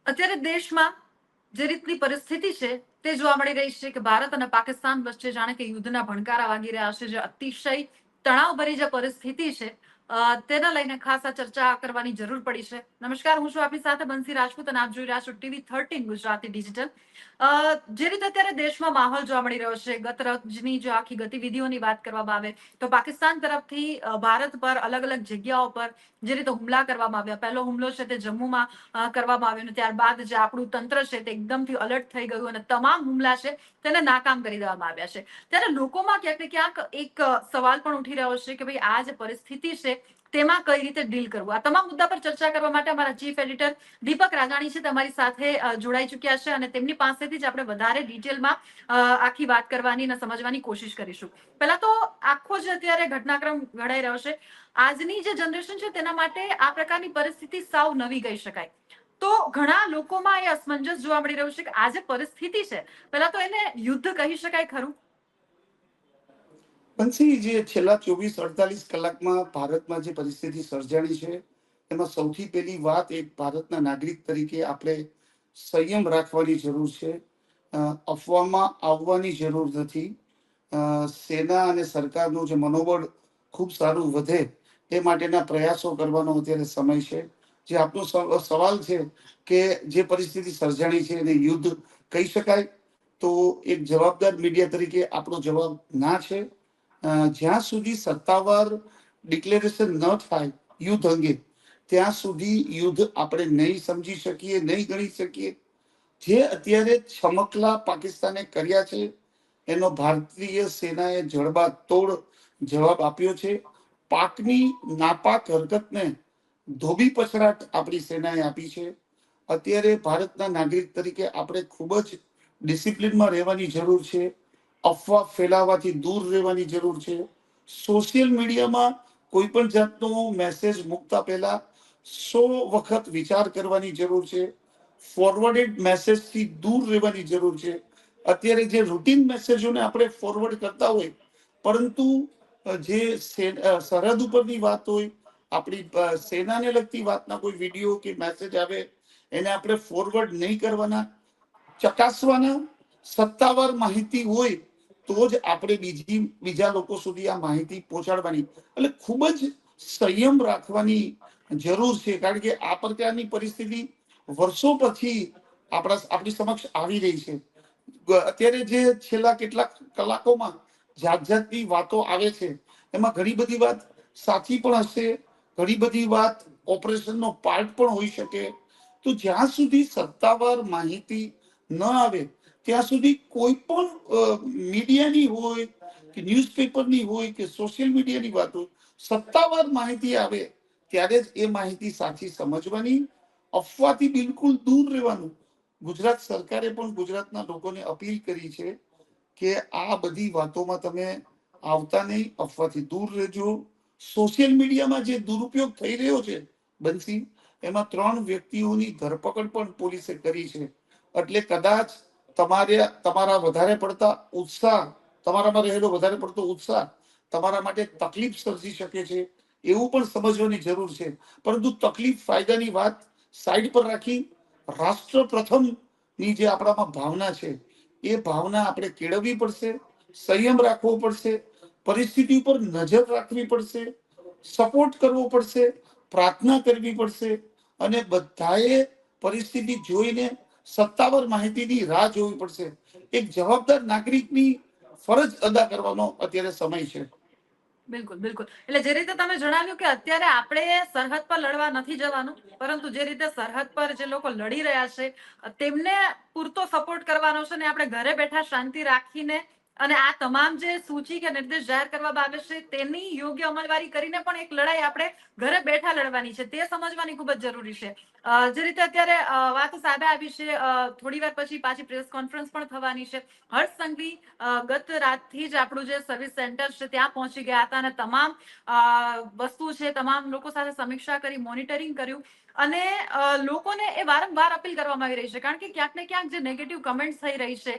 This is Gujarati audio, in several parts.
અત્યારે દેશમાં જે રીતની પરિસ્થિતિ છે તે જોવા મળી રહી છે કે ભારત અને પાકિસ્તાન વચ્ચે જાણે કે યુદ્ધના ભણકારા વાગી રહ્યા છે. જે અતિશય તણાવભરી જે પરિસ્થિતિ છે તેના લઈને ખાસ આ ચર્ચા કરવાની જરૂર પડી છે. નમસ્કાર, હું છું આપની સાથે બંસી રાજપૂત અને આપ જોઈ રહ્યા છો TV13 ગુજરાતી ડિજિટલ. જે રીતે અત્યારે દેશમાં માહોલ જોવા મળી રહ્યો છે, ગત રોજની જો આખી ગતિવિધિઓની વાત કરવામાં આવે તો પાકિસ્તાન તરફથી ભારત પર અલગ અલગ જગ્યાઓ પર જે રીતે હુમલા કરવામાં આવ્યા. પહેલો હુમલો છે તે જમ્મુમાં કરવામાં આવ્યો, અને ત્યારબાદ જે આપણું તંત્ર છે તે એકદમથી અલર્ટ થઈ ગયું અને તમામ હુમલા છે તેને નાકામ કરી દેવામાં આવ્યા છે. ત્યારે લોકોમાં ક્યાંક ને ક્યાંક એક સવાલ પણ ઉઠી રહ્યો છે કે ભાઈ આ જે પરિસ્થિતિ છે તેમાં કઈ રીતે ડીલ કરવું. આ તમામ મુદ્દા પર ચર્ચા કરવા માટે અમારા ચીફ એડિટર દીપક રાજાણી છે તમારી સાથે જોડાઈ ચુક્યા છે, અને તેમની પાસેથી જ આપણે વધારે ડિટેલમાં આખી વાત કરવાની અને સમજવાની કોશિશ કરીશું. પહેલા તો આખો જે અત્યારે ઘટનાક્રમ ઘડાઈ રહ્યો છે, આજની જે જનરેશન છે તેના માટે આ પ્રકારની પરિસ્થિતિ સાવ નવી કહી શકાય. તો ઘણા લોકોમાં એ અસમંજસ જોવા મળી રહ્યું છે કે આ જે પરિસ્થિતિ છે, પહેલા તો એને યુદ્ધ કહી શકાય ખરું? બંસી, જે છેલ્લા 24-48 કલાકમાં ભારતમાં જે પરિસ્થિતિ સર્જાણી છે એમાં સૌથી પહેલી વાત એક ભારતના નાગરિક તરીકે આપણે સંયમ રાખવાની જરૂર છે. અફવામાં આવવાની જરૂર નથી. સેના અને સરકારનું જે મનોબળ ખૂબ સારું વધે એ માટેના પ્રયાસો કરવાનો અત્યારે સમય છે. જે આપનો સવાલ છે કે જે પરિસ્થિતિ સર્જાણી છે એને યુદ્ધ કહી શકાય, તો એક જવાબદાર મીડિયા તરીકે આપણો જવાબ ના છે. જ્યાં સુધી સત્તાવાર ડિક્લેરેશન ન થાય યુદ્ધ અંગે, ત્યાં સુધી યુદ્ધ આપણે નહીં સમજી શકીએ, નહીં ગણી શકીએ. જે અત્યારે છમકલા પાકિસ્તાને કર્યા છે એનો ભારતીય સેનાએ જડબાતોડ જવાબ આપ્યો છે. પાકની નાપાક હરકતને ધોબી પછડાટ આપણી સેનાએ આપી છે. અત્યારે ભારતના નાગરિક તરીકે આપણે ખૂબ જ ડિસિપ્લિનમાં રહેવાની જરૂર છે. અફવા ફેલાવવાથી દૂર રહેવાની જરૂર છે. સોશિયલ મીડિયામાં કોઈ પણ જાતનો મેસેજ મૂકતા પહેલા 100 વખત વિચાર કરવાની જરૂર છે. ફોરવર્ડેડ મેસેજથી દૂર રહેવાની જરૂર છે. અત્યારે જે રૂટીન મેસેજોને આપણે ફોરવર્ડ કરતા હોય, પરંતુ જે સરહદ ઉપરની વાત હોય, આપણી સેનાને લગતી વાતના કોઈ વિડીયો કે મેસેજ આવે એને આપણે ફોરવર્ડ નહીં કરવાના, ચકાસવાના. સત્તાવાર માહિતી હોય તો જ આપણે બીજા લોકો સુધી આ માહિતી પહોંચાડવાની. એટલે ખૂબ જ સંયમ રાખવાની જરૂર છે, કારણ કે આ પ્રકારની પરિસ્થિતિ વર્ષો પછી આપણી સમક્ષ આવી રહી છે. અત્યારે જે છેલ્લા કેટલાક કલાકોમાં જાત જાતની વાતો આવે છે એમાં ઘણી બધી વાત સાચી પણ હશે, ઘણી બધી વાત ઓપરેશનનો પાર્ટ પણ હોઈ શકે. તો જ્યાં સુધી સત્તાવાર માહિતી ન આવે ત્યાં સુધી કોઈ પણ મીડિયાની હોય કે ન્યૂઝપેપરની હોય કે સોશિયલ મીડિયાની વાત હોય, સત્તાવાર માહિતી આવે ત્યારે જ એ માહિતી સાચી સમજવાની, અફવાથી બિલકુલ દૂર રહેવાનું. ગુજરાત સરકારે પણ ગુજરાતના લોકોને અપીલ કરી છે કે આ બધી વાતોમાં તમે આવતા નહીં, અફવાથી દૂર રહેજો. સોશિયલ મીડિયામાં જે દુરુપયોગ થઈ રહ્યો છે બંસી, એમાં 3 વ્યક્તિઓની ધરપકડ પણ પોલીસે કરી છે. એટલે કદાચ તમારા વધારે પડતા ઉત્સાહ, તમારામાં રહેલો વધારે પડતો ઉત્સાહ તમારા માટે તકલીફ સર્જી શકે છે, એવું પણ સમજવાની જરૂર છે. પરંતુ તકલીફ ફાયદાની વાત સાઈડ પર રાખી રાષ્ટ્ર પ્રથમ ની જે આપણામાં ભાવના છે એ ભાવના આપણે કેળવવી પડશે, સંયમ રાખવો પડશે, પરિસ્થિતિ ઉપર નજર રાખવી પડશે, સપોર્ટ કરવો પડશે, પ્રાર્થના કરવી પડશે, અને બધાએ પરિસ્થિતિ જોઈને સત્તાવાર માહિતીની રાહ જોવી પડશે. એક જવાબદાર નાગરિકની ફરજ અદા કરવાનો અત્યારે સમય છે. બિલકુલ બિલકુલ. એટલે જે રીતે તમે જણાવ્યું કે અત્યારે આપણે સરહદ પર લડવા નથી જવાનું, પરંતુ જે રીતે સરહદ પર જે લોકો લડી રહ્યા છે તેમને પૂરતો સપોર્ટ કરવાનો છે, ને આપણે ઘરે બેઠા શાંતિ રાખીને અને આ તમામ જે સૂચિ કે નિર્દેશ જાહેર કરવામાં આવે છે તેની યોગ્ય અમલવારી કરીને પણ એક લડાઈ આપણે ઘરે બેઠા લડવાની છે, તે સમજવાની ખૂબ જ જરૂરી છે. જે રીતે અત્યારે વાત સામે આવી છે, થોડી વાર પછી પાછી પ્રેસ કોન્ફરન્સ પણ થવાની છે. હર્ષ સંઘવી ગત રાતથી જ આપણું જે સર્વિસ સેન્ટર છે ત્યાં પહોંચી ગયા હતા અને તમામ વસ્તુ છે, તમામ લોકો સાથે સમીક્ષા કરી, મોનિટરિંગ કર્યું, અને લોકોને એ વારંવાર અપીલ કરવામાં આવી રહી છે, કારણ કે ક્યાંક ને ક્યાંક જે નેગેટિવ કમેન્ટ્સ થઈ રહી છે,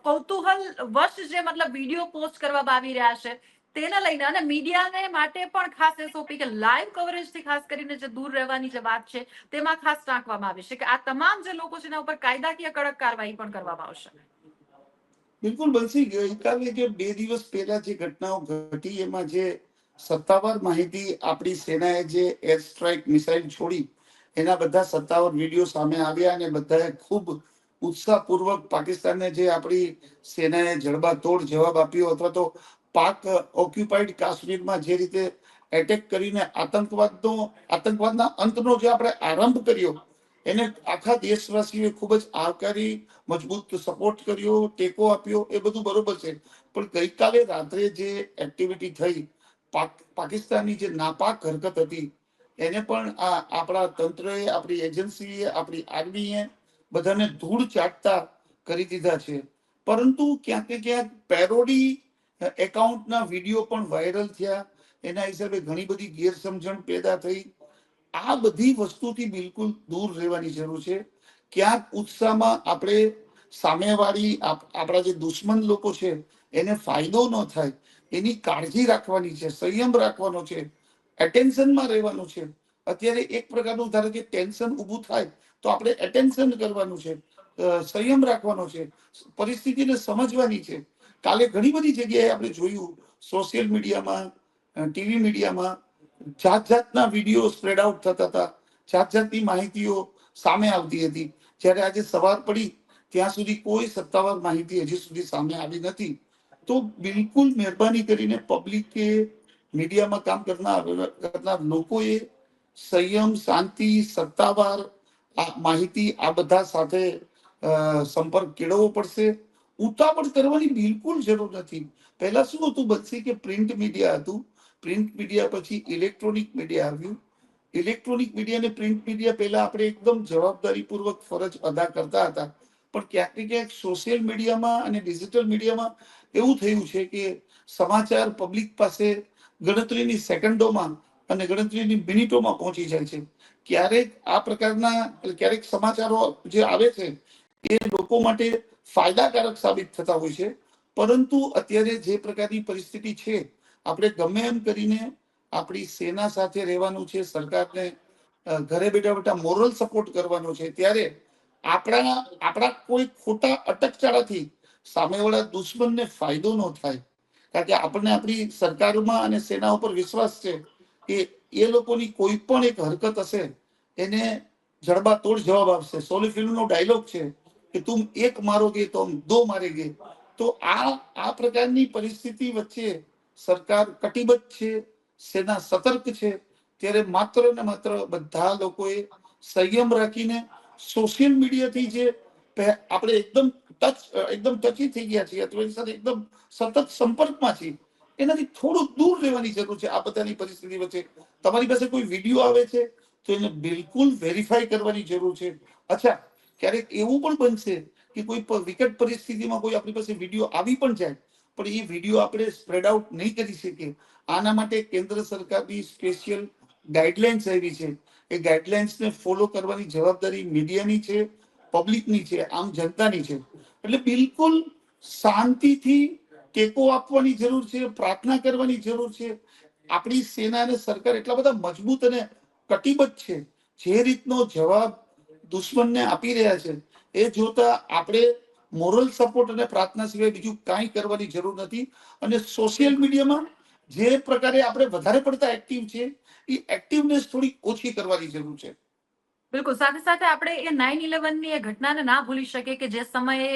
કૌતૂહલ વશ જે મતલબ વિડીયો પોસ્ટ કરવામાં આવી રહ્યા છે, તેને લઈને અને મીડિયાને માટે પણ ખાસ એસઓપી કે લાઈવ કવરેજથી ખાસ કરીને જે દૂર રહેવાની જે વાત છે તેમાં ખાસ ટાંકવામાં આવી છે કે આ તમામ જે લોકો છે એના ઉપર કાયદાકીય કડક કાર્યવાહી પણ કરવામાં આવશે. બિલકુલ બનશી. ગઈકાલે જે 2 દિવસ પહેલા જે ઘટનાઓ ઘટી એમાં જે સત્તાવાર માહિતી આપણી સેનાએ જે એર સ્ટ્રાઇક મિસાઇલ છોડી એના બધા સત્તાવાર વિડીયો સામે આવ્યા અને બધાએ ખૂબ ઉત્સાહપૂર્વક પાકિસ્તાનને જે આપણી સેનાએ જડબાતોડ જવાબ આપ્યો અથવા તો પાક ઓક્યુપાઈડ કાશ્મીરમાં જે રીતે એટેક કરીને આતંકવાદના અંતનો જે આપણે આરંભ કર્યો એને આખા દેશવાસીઓએ ખૂબ જ આવકારી, મજબૂત સપોર્ટ કર્યો, ટેકો આપ્યો, એ બધું બરોબર છે. પણ ગઈકાલે રાત્રે જે એક્ટિવિટી થઈ, પાકિસ્તાનની જે નાપાક હરકત હતી એને પણ આપણા તંત્રએ, આપણી એજન્સીએ, આપણી આર્મીએ બધાને ધૂળ ચાટતા કરી દીધા છે. પરંતુ ક્યાંક ને ક્યાંક પેરોડી એકાઉન્ટના વિડીયો પણ વાયરલ થયા. એના હિસાબે ઘણી બધી ગેરસમજણ પેદા થઈ. આ બધી વસ્તુથી બિલકુલ દૂર રહેવાની જરૂર છે. ક્યાંક ઉત્સાહમાં આપણે સામેવાળી આપણા જે દુશ્મન લોકો છે એને ફાયદો ન થાય એની કાળજી રાખવાની છે, સંયમ રાખવાનો છે, એટેન્શનમાં રહેવાનું છે. અત્યારે એક પ્રકારનું ધારો કે ટેન્શન ઊભું થાય તો આપણે એટેન્શન કરવાનું છે, સંયમ રાખવાનો છે, પરિસ્થિતિને સમજવાની છે. કાલે ઘણી બધી જગ્યાએ આપણે જોયું, સોશિયલ મીડિયામાં, ટીવી મીડિયામાં જાત જાતના વિડીયો સ્પ્રેડ આઉટ થતા હતા, જાત જાતની માહિતીઓ સામે આવતી હતી. જ્યારે આજે સવાર પડી ત્યાં સુધી કોઈ સત્તાવાર માહિતી હજી સુધી સામે આવી નથી. તો બિલકુલ મહેરબાની કરીને પબ્લિકે, મીડિયામાં કામ કરનાર લોકોએ સંયમ, શાંતિ, સત્તાવાર માહિતી આ બધા સાથે સંપર્ક કેળવવો પડશે. ઉતાવળ કરવાની બિલકુલ જરૂર નથી. પહેલા શું હતું બનશે કે પ્રિન્ટ મીડિયા હતું, પ્રિન્ટ મીડિયા પછી ઇલેક્ટ્રોનિક મીડિયા આવ્યું. ઇલેક્ટ્રોનિક મીડિયા અને પ્રિન્ટ મીડિયા પહેલા આપણે એકદમ જવાબદારીપૂર્વક ફરજ અદા કરતા હતા. પણ ક્યાંક ને ક્યાંક સોશિયલ મીડિયામાં અને ડિજિટલ મીડિયામાં એવું થયું છે કે સમાચાર પબ્લિક પાસે ગણતરીની સેકન્ડોમાં અને ગણતરીની મિનિટોમાં પહોંચી જાય છે. ક્યારેક આ પ્રકારના ક્યારેક સમાચારો જે આવે છે એ લોકો માટે ફાયદાકારક સાબિત થતા હોય છે. પરંતુ અત્યારે જે પ્રકારની પરિસ્થિતિ છે, આપણે ગમે એમ કરીને આપણી સેના સાથે રહેવાનું છે, સરકારને ઘરે બેઠા બેઠા મોરલ સપોર્ટ કરવાનો છે. ત્યારે આપણા કોઈ ખોટા અટકચાળાથી સામેવાળા દુશ્મનને ફાયદો ન થાય. કારણ કે આપણને આપણી સરકારમાં અને સેના ઉપર વિશ્વાસ છે કે એ લોકોની કોઈ પણ એક હરકત હશે એને જડબાતોડ જવાબ આપશે. સોલી ફિલ્મનો ડાયલોગ છે કે તુમ એક મારોગે તો હમ દો મારેંગે. તો આ પ્રકારની પરિસ્થિતિ વચ્ચે સરકાર કટિબદ્ધ છે, સેના સતર્ક છે. ત્યારે માત્ર ને માત્ર બધા લોકોએ સંયમ રાખીને સોશિયલ મીડિયાથી જે આપણે એકદમ ટચી થઈ ગયા છીએ અથવા એની સાથે એકદમ સતત સંપર્કમાં છીએ, એનાથી થોડું દૂર રહેવાની જરૂર છે. આ બધાની પરિસ્થિતિ વચ્ચે તમારી પાસે કોઈ વિડીયો આવે છે તો એને બિલકુલ વેરીફાઈ કરવાની જરૂર છે. અચ્છા, ક્યારેક એવું પણ બનશે કે કોઈ વિકટ પરિસ્થિતિમાં કોઈ આપણી પાસે વિડીયો આવી પણ જાય, પણ એ વિડીયો આપણે સ્પ્રેડ આઉટ નહીં કરી શકીએ. આના માટે કેન્દ્ર સરકારની સ્પેશિયલ ગાઈડલાઇન્સ આવી છે. એ ગાઈડલાઇન્સને ફોલો કરવાની જવાબદારી મીડિયાની છે, પબ્લિકની છે, આમ જનતાની છે. એટલે બિલકુલ શાંતિથી ટેકો આપવાની જરૂર છે, પ્રાર્થના કરવાની જરૂર છે. આપણી સેના અને સરકાર એટલા બધા મજબૂત અને કટિબદ્ધ છે. જે રીતનો જવાબ દુશ્મનને આપી રહ્યા છે એ જોતા આપણે મોરલ સપોર્ટ અને પ્રાર્થના સિવાય બીજું કાંઈ કરવાની જરૂર નથી. અને સોશિયલ મીડિયામાં જે પ્રકારે આપણે વધારે પડતા એક્ટિવ છે એ એક્ટિવનેસ થોડી ઓછી કરવાની જરૂર છે. બિલકુલ, સાથે સાથે આપણે એ 9/11 ની એ ઘટનાને ના ભૂલી શકીએ કે જે સમયે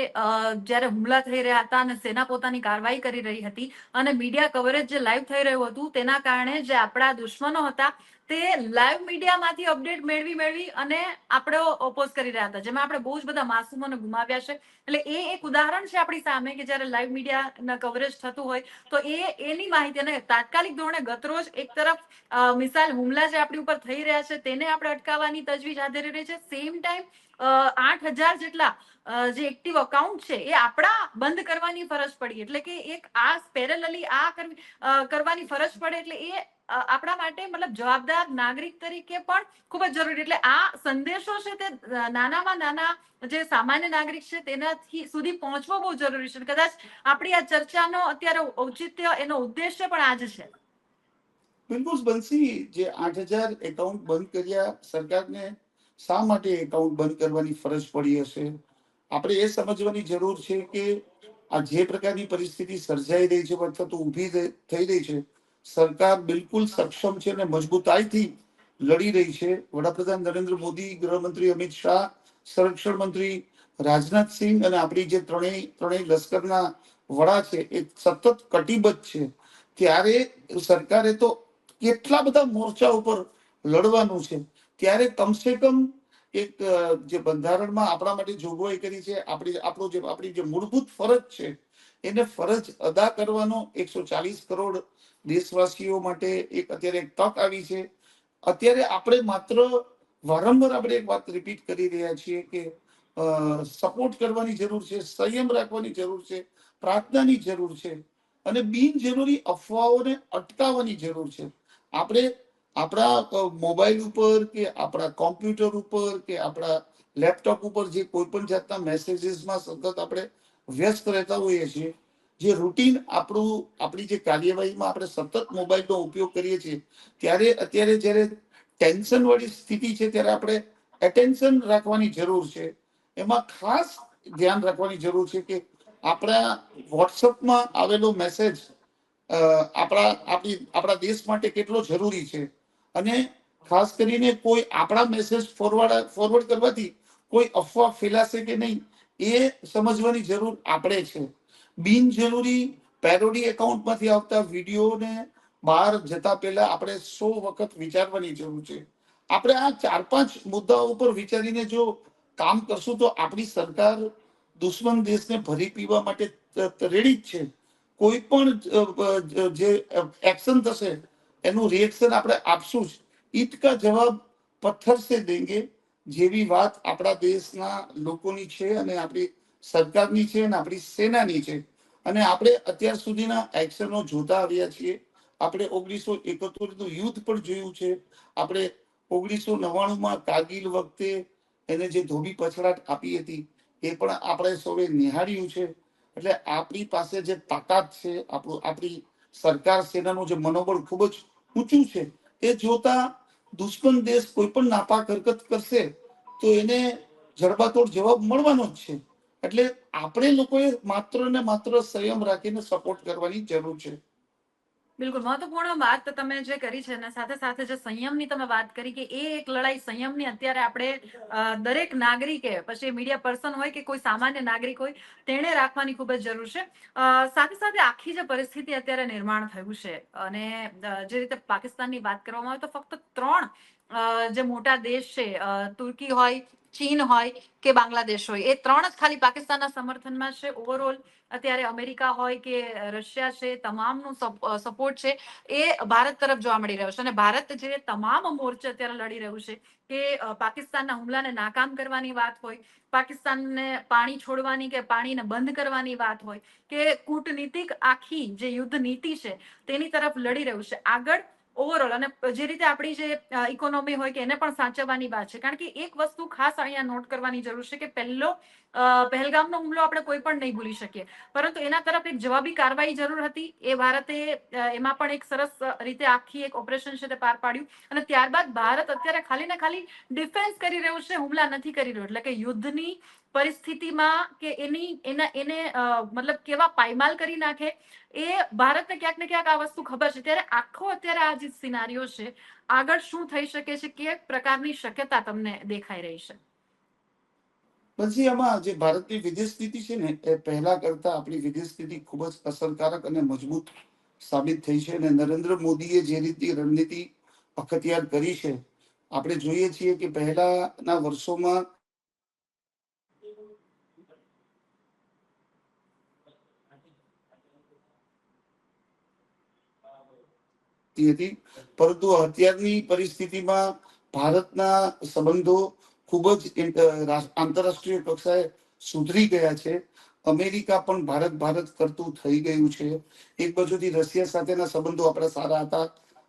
જ્યારે હુમલા થઈ રહ્યા હતા અને સેના પોતાની કાર્યવાહી કરી રહી હતી અને મીડિયા કવરેજ જે લાઈવ થઈ રહ્યું હતું તેના કારણે જે આપણા દુશ્મનો હતા તે લાઈવ મીડિયામાંથી અપડેટ મેળવી અને આપણે ઓપોઝ કરી રહ્યા હતા, જેમાં આપણે બહુ જ બધા માસૂમોને ગુમાવ્યા છે. એટલે એ એક ઉદાહરણ છે આપણી સામે કે જ્યારે લાઈવ મીડિયાના કવરેજ થતું હોય તો એની માહિતી અને તાત્કાલિક ધોરણે ગતરોજ એક તરફ મિસાઇલ હુમલા જે આપણી ઉપર થઈ રહ્યા છે તેને આપણે અટકાવવાની તજવીજ હાથ ધરી રહી છે. સેમ ટાઈમ 8,000 જેટલા જે એક્ટિવ અકાઉન્ટ છે એ આપણા બંધ કરવાની ફરજ પડી. એટલે કે એક આ પેરેલલી આ કરવાની ફરજ પડે એટલે એ આપણા માટે મતલબ જવાબદાર નાગરિક તરીકે પણ ખૂબ જ જરૂરી. એટલે આ સંદેશો છે તે નાનામાં નાના જે સામાન્ય નાગરિક છે તેનાથી સુધી પહોંચવો બહુ જરૂરી છે. કદાચ આપણી આ ચર્ચાનો અત્યારે ઔચિત્ય એનો ઉદ્દેશ્ય પણ આ જ છે. બિલકુલ બંસી, જે 8,000 એકાઉન્ટ બંધ કર્યા, સરકારને શા માટે એકાઉન્ટ બંધ કરવાની ફરજ પડી હશે? આપણે એ સમજવાની જરૂર છે કે આ જે પ્રકારની પરિસ્થિતિ સર્જાઈ રહી છે અથવા તો ઊભી થઈ રહી છે, સરકાર બિલકુલ સક્ષમ છે અને મજબૂતાઈથી લડી રહી છે. વડાપ્રધાન નરેન્દ્ર મોદી, ગૃહમંત્રી અમિત શાહ, સંરક્ષણ મંત્રી રાજનાથસિંહ અને આપણી જે ત્રણેય લશ્કરના વડા છે એ સતત કટિબદ્ધ છે. ત્યારે સરકારે તો કેટલા બધા મોરચા ઉપર લડવાનું છે. ત્યારે કમસે કમ એક જે બંધારણમાં આપણા માટે જોગવાઈ કરી છે, આપણી જે મૂળભૂત ફરજ છે એને ફરજ અદા કરવાનો 140 કરોડ દેશવાસીઓ માટે એક અત્યારે એક તક આવી છે. અત્યારે આપણે માત્ર વારંવાર આપણે એક વાત રિપીટ કરી રહ્યા છીએ કે સપોર્ટ કરવાની જરૂર છે, સંયમ રાખવાની જરૂર છે, પ્રાર્થનાની જરૂર છે અને બિનજરૂરી અફવાઓને અટકાવવાની જરૂર છે. આપણે આપણા મોબાઈલ ઉપર કે આપણા કોમ્પ્યુટર ઉપર કે આપણા લેપટોપ ઉપર જે કોઈ પણ જાતના મેસેજીસમાં સતત આપણે વ્યસ્ત રહેતા હોઈએ છીએ, જે રૂટીન આપણી જે કાર્યવાહીમાં આપણે સતત મોબાઈલનો ઉપયોગ કરીએ છીએ, ત્યારે અત્યારે જ્યારે ટેન્શન વાળી સ્થિતિ છે ત્યારે આપણે એટેન્શન રાખવાની જરૂર છે. એમાં ખાસ ધ્યાન રાખવાની જરૂર છે કે આપણા વોટ્સઅપમાં આવેલો મેસેજ આપણા દેશ માટે કેટલો જરૂરી છે અને ખાસ કરીને કોઈ આપણા મેસેજ ફોરવર્ડ કરવાથી કોઈ અફવા ફેલાશે કે નહીં એ સમજવાની જરૂર આપણે છે. બિનજરૂરી પેરોડી એકાઉન્ટમાંથી આવતા વિડીયોને બહાર જતા પહેલા આપણે 100 વખત વિચારવાની જરૂર છે. આપણે આ 4-5 મુદ્દાઓ ઉપર વિચારીને જો કામ કરશું તો આપણી સરકાર દુશ્મન દેશને ભરી પીવા માટે રેડી જ છે. કોઈ પણ જે એક્શન થશે એનું રિએક્શન આપણે આપશું જ. ઈદ કા જવાબ પથ્થર સે દેંગે જેવી વાત આપણા દેશના લોકોની છે અને આપણી સરકારની છે અને આપણી સેનાની છે. અને આપણે અત્યાર સુધીના એક્શનો જોતા આવ્યા છીએ. આપણે 1971 નું યુદ્ધ પણ જોયું છે. આપણે 1999માં કારગિલ વખતે એને જે ધોબી પછડાટ આપી હતી એ પણ આપણે સૌએ નિહાળ્યું છે. એટલે આપણી પાસે જે તાકાત છે, આપણી સરકાર સેનાનું જે મનોબળ ખૂબ જ ઊંચું છે, એ જોતા દુશ્મન દેશ કોઈ પણ નાપાક હરકત કરશે તો એને જડબાતોડ જવાબ મળવાનો જ છે. એટલે આપણે લોકોએ માત્ર ને માત્ર સંયમ રાખીને સપોર્ટ કરવાની જરૂર છે. બિલકુલ મહત્વપૂર્ણ વાત તો તમે જે કરી છે અને સાથે સાથે જે સંયમની તમે વાત કરી કે એ એક લડાઈ સંયમની અત્યારે આપણે દરેક નાગરિકે, પછી મીડિયા પર્સન હોય કે કોઈ સામાન્ય નાગરિક હોય, તેણે રાખવાની ખૂબ જ જરૂર છે. સાથે સાથે આખી જે પરિસ્થિતિ અત્યારે નિર્માણ થયું છે અને જે રીતે પાકિસ્તાનની વાત કરવામાં આવે તો ફક્ત 3 જે મોટા દેશ છે, તુર્કી હોય, ચીન હોય કે બાંગ્લાદેશ હોય, એ 3 જ ખાલી પાકિસ્તાનના સમર્થનમાં છે. ઓવરઓલ અત્યારે અમેરિકા હોય કે રશિયા છે, તમામનું સપોર્ટ છે એ ભારત તરફ જોવા મળી રહ્યો છે. અને ભારત જે તમામ મોરચે અત્યારે લડી રહ્યું છે કે પાકિસ્તાનના હુમલાને નાકામ કરવાની વાત હોય, પાકિસ્તાનને પાણી છોડવાની કે પાણીને બંધ કરવાની વાત હોય કે કૂટનીતિક આખી જે યુદ્ધ નીતિ છે તેની તરફ લડી રહ્યું છે આગળ ઓવરઓલ. અને જે રીતે આપણી જે ઇકોનોમી હોય કે એને પણ સાચવવાની વાત છે. કારણ કે એક વસ્તુ ખાસ અહીંયા નોટ કરવાની જરૂર છે કે પહેલગામનો હુમલો આપણે કોઈ પણ નહીં ભૂલી શકીએ, પરંતુ એના તરફ એક જવાબી કાર્યવાહી જરૂર હતી. એ ભારતે એમાં પણ એક સરસ રીતે આખી એક ઓપરેશન છે તે પાર પાડ્યું. અને ત્યારબાદ ભારત અત્યારે ખાલી ને ખાલી ડિફેન્સ કરી રહ્યું છે, હુમલા નથી કરી રહ્યું. એટલે કે યુદ્ધની પરિસ્થિતિમાં કે એને મતલબ કેવા પાયમાલ કરી નાખે એ ભારતને ક્યાંક ને ક્યાંક આ વસ્તુ ખબર છે. ત્યારે આખો અત્યારે આ જે સિનારીઓ છે, આગળ શું થઈ શકે છે, કે પ્રકારની શક્યતા તમને દેખાઈ રહી છે? પછી આમાં જે ભારતની વિદેશ નીતિ છે ને એ પહેલા કરતા આપણી વિદેશ નીતિ ખૂબ જ અસરકારક અને મજબૂત સાબિત થઈ છે. અને નરેન્દ્ર મોદીએ જે રીતની રણનીતિ અખત્યાર કરી છે, આપણે જોઈએ છીએ કે પહેલાના વર્ષોમાં હતી, પરંતુ અત્યારની પરિસ્થિતિમાં ભારતના સંબંધો ખૂબ જ આંતરરાષ્ટ્રીય કક્ષાએ સુધરી ગયા છે. અમેરિકા પણ ભારત ભારત કરતું થઈ ગયું છે. એક બાજુથી રશિયા સાથેના સંબંધો આપણા સારા હતા.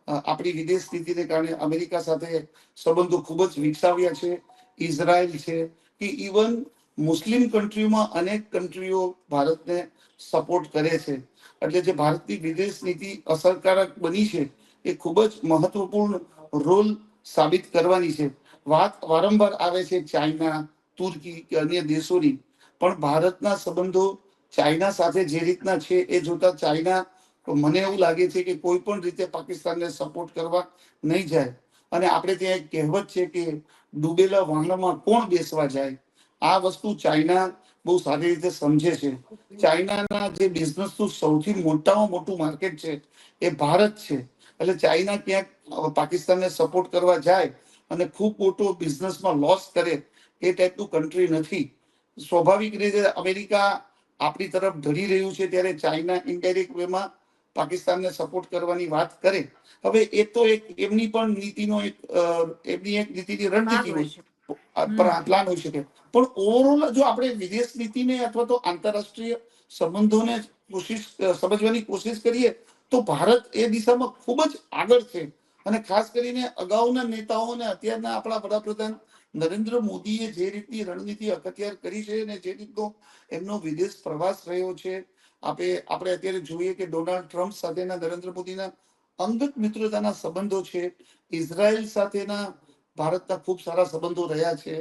આપણી વિદેશ નીતિને કારણે અમેરિકા સાથે સંબંધો ખૂબ જ વિકસાવ્યા છે. ઇઝરાયલ છે કે ઇવન મુસ્લિમ કન્ટ્રીઓમાં અનેક કન્ટ્રીઓ ભારતને સપોર્ટ કરે છે. એટલે જે ભારતની વિદેશ નીતિ અસરકારક બની છે એ ખૂબ જ મહત્વપૂર્ણ રોલ સાબિત કરવાની છે. વાત વારંવાર આવે છે ચાઇના, તુર્કી કે અન્ય દેશોની, પણ ભારતના સંબંધો ચાઇના સાથે જે રીતના છે એ જોતા ચાઇના, મને એવું લાગે છે કે કોઈ પણ રીતે પાકિસ્તાનને સપોર્ટ કરવા નહીં જાય. અને આપણે ત્યાં એક કહેવત છે કે ડૂબેલા વાહનમાં કોણ બેસવા જાય. આ વસ્તુ ચાઇના બહુ સારી રીતે સમજે છે. ચાઇનાના જે બિઝનેસનું સૌથી મોટામાં મોટું માર્કેટ છે એ ભારત છે. એટલે ચાઇના ક્યાંક પાકિસ્તાનને સપોર્ટ કરવા જાય અને ખૂબ મોટો બિઝનેસમાં લોસ કરે એ ટાઈપનું કન્ટ્રી નથી. સ્વાભાવિક રીતે અમેરિકા આપણી તરફ ઢળી રહ્યું છે ત્યારે ચાઇના ઇનડાયરેક્ટ વેમાં પાકિસ્તાનને સપોર્ટ કરવાની વાત કરે. હવે એ તો એક એમની પણ નીતિનો એક એમની એક નીતિની ભાગ રણનીતિ હોય હોય, છે. હમ. પ્લાન હોઈ શકે. પણ ઓવરઓલ જો આપણે વિદેશ નીતિને અથવા તો આંતરરાષ્ટ્રીય સંબંધોને સમજવાની કોશિશ કરીએ તો ભારત એ દિશામાં ખૂબ જ આગળ છે. અને ખાસ કરીને અગાઉના નેતાઓ અને અત્યારના આપણા વડાપ્રધાન નરેન્દ્ર મોદીએ જે રીતની રણનીતિ અખત્યાર કરી છે અને જે રીતનો એમનો વિદેશ પ્રવાસ રહ્યો છે, આપણે અત્યારે જોઈએ કે ડોનાલ્ડ ટ્રમ્પ સાથેના નરેન્દ્ર મોદીના અંગત મિત્રતાના સંબંધો છે. ઇઝરાયલ સાથેના ભારતના ખૂબ સારા સંબંધો રહ્યા છે.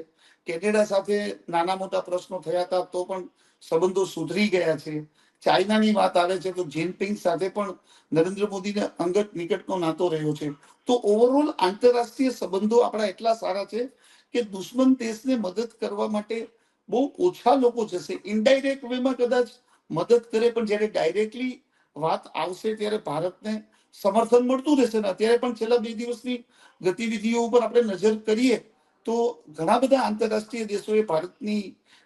કેનેડા સાથે નાના મોટા પ્રશ્નો થયા હતા તો પણ સંબંધો સુધરી ગયા છે. ચાઇનાની વાત આવે છે તો જિનપિંગ સાથે પણ નરેન્દ્ર મોદીને અંગત નિકટનો નાતો રહ્યો છે. તો ઓવરઓલ આંતરરાષ્ટ્રીય સંબંધો આપણા એટલા સારા છે કે દુશ્મન દેશને મદદ કરવા માટે બહુ ઓછા લોકો જશે. ઇનડાયરેક્ટ વેમાં કદાચ મદદ કરે, પણ જ્યારે ડાયરેક્ટલી વાત આવશે ત્યારે ભારતને સમર્થન મળતું રહેશે. ને અત્યારે પણ છેલ્લા 2 દિવસની ગતિવિધિઓ ઉપર આપણે નજર કરીએ તો ઘણા બધા આંતરરાષ્ટ્રીય દેશોએ ભારતની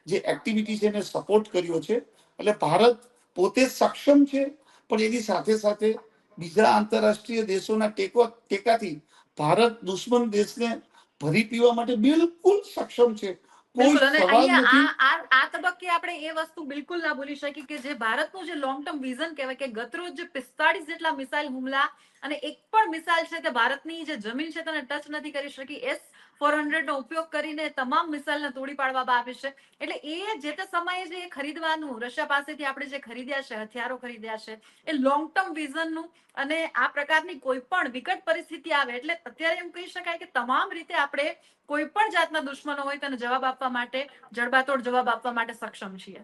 જે એક્ટિવિટી છે એને સપોર્ટ કર્યો છે. એટલે ભારત પોતે સક્ષમ છે, પણ એની સાથે સાથે બીજા આંતરરાષ્ટ્રીય દેશોના ટેકાથી ભારત દુશ્મન દેશને ભરી પીવા માટે બિલકુલ સક્ષમ છે. કોઈ બિલકુલ. અને સવાલ અહીંયા નથી. આ તબક્કે આપણે એ વસ્તુ બિલકુલ ના ભૂલી શકીએ કે જે ભારતનું જે લોંગ ટર્મ વિઝન કહેવાય કે ગતરોજ જે 45 જેટલા મિસાઇલ હુમલા અને એક પણ મિસાઇલ છે તે ભારતની જે જમીન છે તેને ટચ નથી કરી શકી. S-400 નો ઉપયોગ કરીને તમામ મિસાઇલને તોડી પાડવામાં આવી છે. એટલે એ જે તે સમયે જે ખરીદવાનું રશિયા પાસેથી આપણે જે ખરીદ્યા છે, હથિયારો ખરીદ્યા છે, એ લોંગ ટર્મ વિઝનનું અને આ પ્રકારની કોઈ પણ વિકટ પરિસ્થિતિ આવે એટલે અત્યારે એમ કહી શકાય કે તમામ રીતે આપણે કોઈ પણ જાતના દુશ્મનો હોય તેને જવાબ આપવા માટે, જડબાતોડ જવાબ આપવા માટે સક્ષમ છીએ.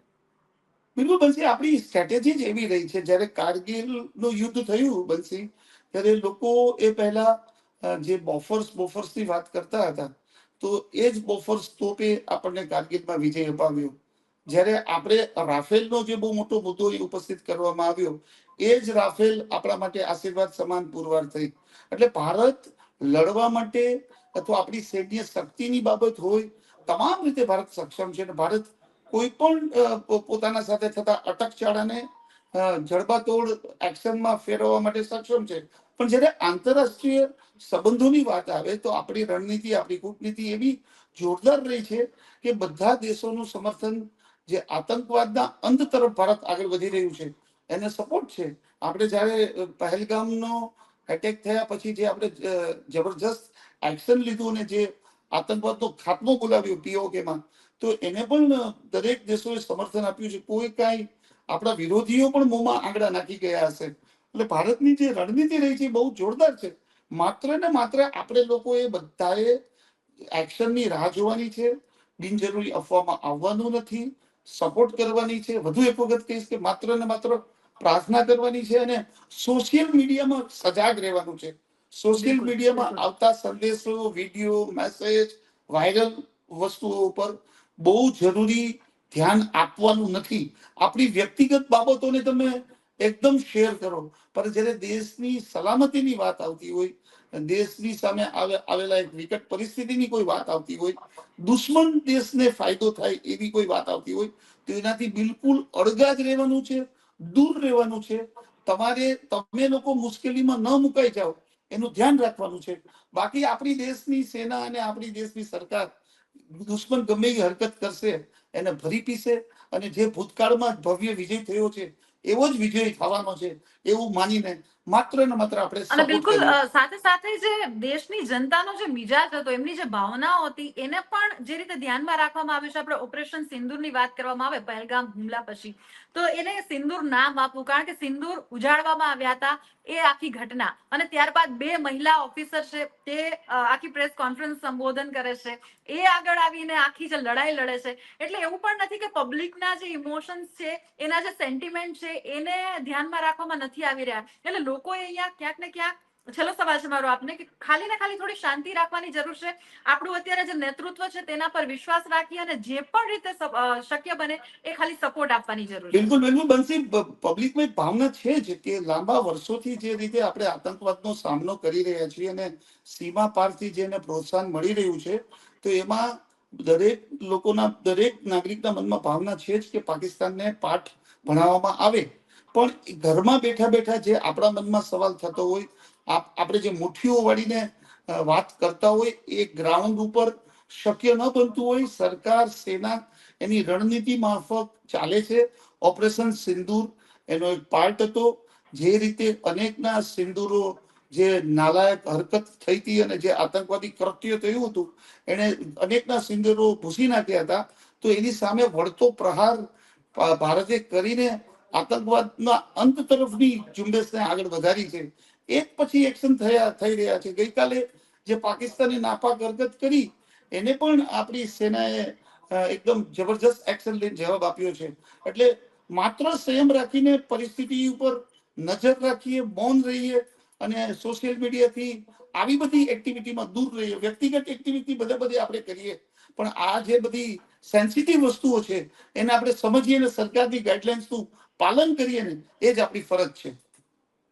બિલકુલ બંસી, આપણી સ્ટ્રેટેજી જ એવી રહી છે. જ્યારે કારગિલનું યુદ્ધ થયું બંસી, ત્યારે લોકો એ પહેલા જે બોફર્સની વાત કરતા હતા, તો એ જ બોફર્સ તોપે આપણને કારગિલમાં વિજય અપાવ્યો. જ્યારે આપણે રાફેલનો જે બહુ મોટો મુદ્દો ઉપસ્થિત કરવામાં આવ્યો, એ જ રાફેલ આપણા માટે આશીર્વાદ સમાન પુરવાર થઈ. એટલે ભારત લડવા માટે અથવા આપણી સૈન્ય શક્તિની બાબત હોય, તમામ રીતે ભારત સક્ષમ છે. અને ભારત કોઈ પણ પોતાના સાથે થતા અટકચાળાને જડબાતોડ એક્શનમાં ફેરવવા માટે સક્ષમ છે. પણ જ્યારે આંતરરાષ્ટ્રીય સંબંધોની વાત આવે તો આપણી રણનીતિ, આપણી કૂટનીતિ એવી જોરદાર રહી છે કે બધા દેશોનું સમર્થન જે આતંકવાદના અંત તરફ ભારત આગળ વધી રહ્યું છે એને સપોર્ટ છે. આપણે જ્યારે પહેલગામનો એટેક થયા પછી જે આપણે જબરજસ્ત એક્શન લીધું અને જે આતંકવાદનો ખાત્મો બોલાવ્યો પીઓકેમાં, તો એને પણ દરેક દેશોએ સમર્થન આપ્યું છે. કોઈ કાંઈ આપણા વિરોધીઓ પણ મોંમાં આંગળા નાખી ગયા હશે. એટલે ભારતની જે રણનીતિ રહી છે બહુ જોરદાર છે. માત્ર ને માત્ર આપણે લોકોએ બધાએ એક્શનની રાહ જોવાની છે, બિનજરૂરી અફવામાં આવવાનું નથી, સપોર્ટ કરવાની છે. વધુ એક વખત કહીશ કે માત્ર ને માત્ર પ્રાર્થના કરવાની છે અને સોશિયલ મીડિયામાં સજાગ રહેવાનું છે. સોશિયલ બિલકુલ, મીડિયામાં બિલકુલ. આવતા સંદેશો, વિડીયો, મેસેજ, વાયરલ વસ્તુઓ ઉપર બહુ જરૂરી ધ્યાન આપવાનું નથી. આપણી વ્યક્તિગત બાબતોને તમે એકદમ શેર કરો, પણ જ્યારે દેશની સલામતીની વાત આવતી હોય, દેશની સામે આવેલા એક વિકટ પરિસ્થિતિની કોઈ વાત આવતી હોય, દુશ્મન દેશને ફાયદો થાય એવી કોઈ વાત આવતી હોય, તો એનાથી બિલકુલ અળગા જ રહેવાનું છે, દૂર રહેવાનું છે. તમે લોકો મુશ્કેલીમાં ન મુકાઈ જાઓ એનું ધ્યાન રાખવાનું છે. બાકી આપણી દેશની સેના અને આપણી દેશની સરકાર દુશ્મન ગમે એ હરકત કરશે એને ભરી પીશે. અને જે ભૂતકાળમાં ભવ્ય વિજય થયો છે એવો જ વિજય થવાનો છે એવું માનીને માત્ર ને માત્ર આપણે અને સપોર્ટ બિલકુલ કરીએ. સાથે સાથે જે દેશની જનતાનો જે મિજાજ હતો, એમની જે ભાવનાઓ હતી, એને પણ જે રીતે ધ્યાનમાં રાખવામાં આવ્યું છે. આપણે ઓપરેશન સિંદૂરની વાત કરવામાં આવે પહેલગામ હુમલા પછી, તો એને સિંદૂર નામ આપવું, કારણ કે સિંદૂર ઉજાડવામાં આવ્યા હતા એ આખી ઘટના, અને ત્યારબાદ 2 મહિલા ઓફિસર છે તે આખી પ્રેસ કોન્ફરન્સ સંબોધન કરે છે, એ આગળ આવીને આખી જે લડાઈ લડે છે. એટલે એવું પણ નથી કે પબ્લિકના જે ઇમોશન્સ છે, એના જે સેન્ટિમેન્ટ છે, એને ધ્યાનમાં રાખવામાં નથી આવી રહ્યા. એટલે લોકોએ અહીંયા ક્યાંક ને ક્યાંક, છેલ્લો સવાલ છે મારો આપને, કે ખાલી ને ખાલી થોડી શાંતિ રાખવાની જરૂર છે. આપણું અત્યારે જે નેતૃત્વ છે તેના પર વિશ્વાસ રાખી અને જે પણ રીતે શક્ય બને એ ખાલી સપોર્ટ આપવાની જરૂર છે. બિલકુલ બિલકુલ બનશી, પબ્લિકમાં એક ભાવના છે જ કે લાંબા વર્ષોથી જે રીતે આપણે આતંકવાદનો સામનો કરી રહ્યા છીએ અને સીમા પારથી જેને પ્રોત્સાહન મળી રહ્યું છે, તો એમાં દરેક લોકોના, દરેક નાગરિકના મનમાં ભાવના છે જ કે પાકિસ્તાનને પાઠ ભણાવવામાં આવે. પણ ઘરમાં બેઠા બેઠા જે આપણા મનમાં સવાલ થતો હોય, આપણે જે મુઠ્ઠીઓ વાળીને વાત કરતા હોય, એ ગ્રાઉન્ડ ઉપર શક્ય ન બનતું હોય. સરકાર, સેના એની રણનીતિ મારફત ચાલે છે. ઓપરેશન સિંદૂર એનો એક પાર્ટ હતો. જે રીતે અનેકના સિંદૂરો, જે નાલાયક હરકત થઈ હતી અને જે આતંકવાદી કૃત્ય થયું હતું, એને અનેકના સિંદૂરો ભૂસી નાખ્યા હતા. તો એની સામે વળતો પ્રહાર ભારતે કરીને આતંકવાદના અંત તરફની ઝુંબેશને આગળ વધારી છે. એક પછી એક્શન થઈ રહ્યા છે. ગઈકાલે જે પાકિસ્તાને નાપાક હરકત કરી, એને પણ આપણી સેનાએ એકદમ જબરજસ્ત એક્શન લઈને જવાબ આપ્યો છે. એટલે માત્ર સંયમ રાખીને પરિસ્થિતિ ઉપર નજર રાખીએ, મૌન રહીએ અને સોશિયલ મીડિયાથી આવી બધી એક્ટિવિટીમાં દૂર રહીએ. વ્યક્તિગત એક્ટિવિટી બધે આપણે કરીએ, પણ આ જે બધી સેન્સિટિવ વસ્તુઓ છે એને આપણે સમજીએ અને સરકારની ગાઈડલાઇન્સનું પાલન કરીએ ને, એ જ આપણી ફરજ છે.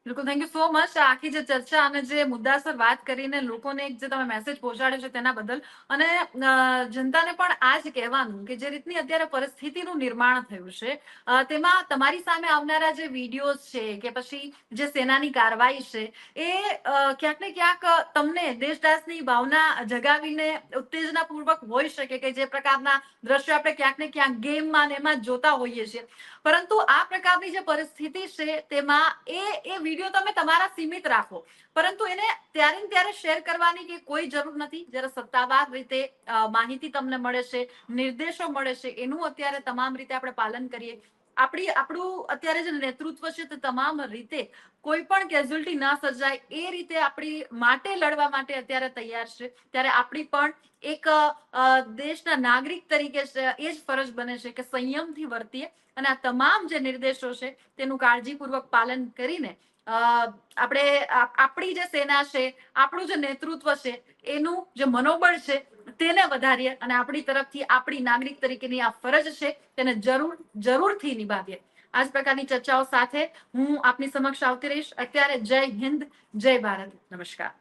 બિલકુલ, થેન્ક યુ સો મચ. આખી જે ચર્ચા અને જે મુદ્દાસર વાત કરીને લોકોને એક જે તમે મેસેજ પહોંચાડ્યો છે તેના બદલ, અને જનતાને પણ આ જ કહેવાનું કે જે રીતની અત્યારે પરિસ્થિતિનું નિર્માણ થયું છે, તેમાં તમારી સામે આવનારા જે વિડીયોઝ છે કે પછી જે સેનાની કાર્યવાહી છે, એ ક્યાંક ને ક્યાંક તમને દેશદાસની ભાવના જગાવીને ઉત્તેજનાપૂર્વક હોઈ શકે કે જે પ્રકારના દ્રશ્યો આપણે ક્યાંક ને ક્યાંક ગેમમાં ને એમાં જોતા હોઈએ છીએ. પરંતુ આ પ્રકારની જે પરિસ્થિતિ છે તેમાં એ વિડીયો તમે તમારા સીમિત રાખો, પરંતુ એને ત્યારે ને ત્યારે શેર કરવાની કે કોઈ જરૂર નથી. જ્યારે સત્તાવાર રીતે માહિતી તમને મળે છે, નિર્દેશો મળે છે, એનું અત્યારે તમામ રીતે આપણે પાલન કરીએ. આપણું અત્યારે જે નેતૃત્વ છે તે તમામ રીતે કોઈ પણ કેઝ્યુઅલ્ટી ના સર્જાય એ રીતે આપણી માટે લડવા માટે અત્યારે તૈયાર છે. ત્યારે આપણી પણ એક દેશના નાગરિક તરીકે એ જ ફરજ બને છે કે સંયમથી વર્તીએ અને આ તમામ જે નિર્દેશો છે તેનું કાળજીપૂર્વક પાલન કરીને આપણે આપણી જે સેના છે, આપણું જે નેતૃત્વ છે, એનું જે મનોબળ છે તેને વધારીએ અને આપણી તરફથી આપણી નાગરિક તરીકેની આ ફરજ છે તેને જરૂરથી નિભાવીએ. આ જ પ્રકારની ચર્ચાઓ સાથે હું આપની સમક્ષ આવતી રહીશ. અત્યારે જય હિન્દ, જય ભારત, નમસ્કાર.